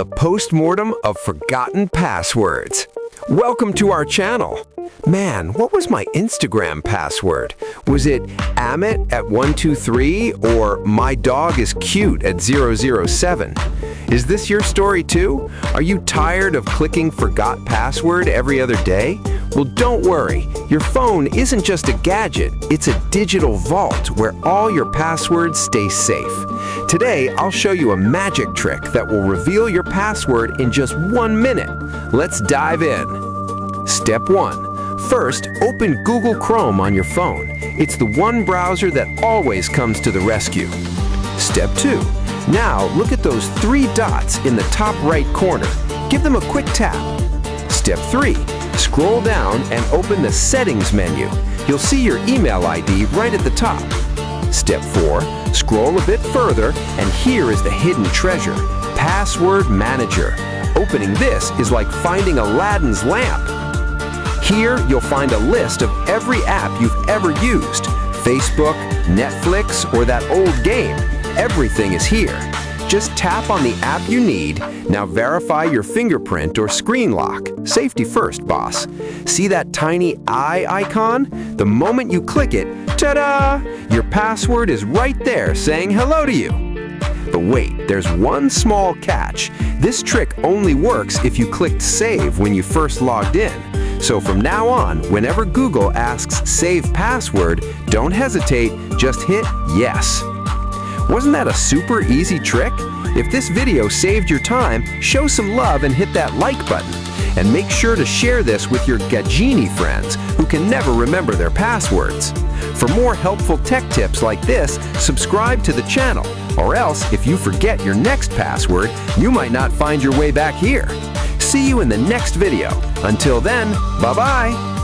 the postmortem of forgotten passwords. Welcome to our channel. Man, what was my Instagram password? Was it Amit at 123 or my dog is cute at 007? Is this your story too? Are you tired of clicking forgot password every other day? Well, don't worry. Your phone isn't just a gadget, it's a digital vault where all your passwords stay safe. Today, I'll show you a magic trick that will reveal your password in just 1 minute. Let's dive in. Step 1. First, open Google Chrome on your phone. It's the one browser that always comes to the rescue. Step 2. Now, look at those 3 dots in the top right corner. Give them a quick tap. Step 3. Scroll down and open the Settings menu. You'll see your email ID right at the top. Step 4. Scroll a bit further, and here is the hidden treasure, Password Manager. Opening this is like finding Aladdin's lamp. Here, you'll find a list of every app you've ever used. Facebook, Netflix, or that old game. Everything is here. Just tap on the app you need. Now verify your fingerprint or screen lock. Safety first, boss. See that tiny eye icon? The moment you click it, ta-da! Your password is right there saying hello to you. But wait, there's one small catch. This trick only works if you clicked save when you first logged in. So from now on, whenever Google asks save password, don't hesitate, just hit yes. Wasn't that a super easy trick? If this video saved your time, show some love and hit that like button. And make sure to share this with your Gajini friends who can never remember their passwords. For more helpful tech tips like this, subscribe to the channel. Or else, if you forget your next password, you might not find your way back here. See you in the next video. Until then, bye-bye.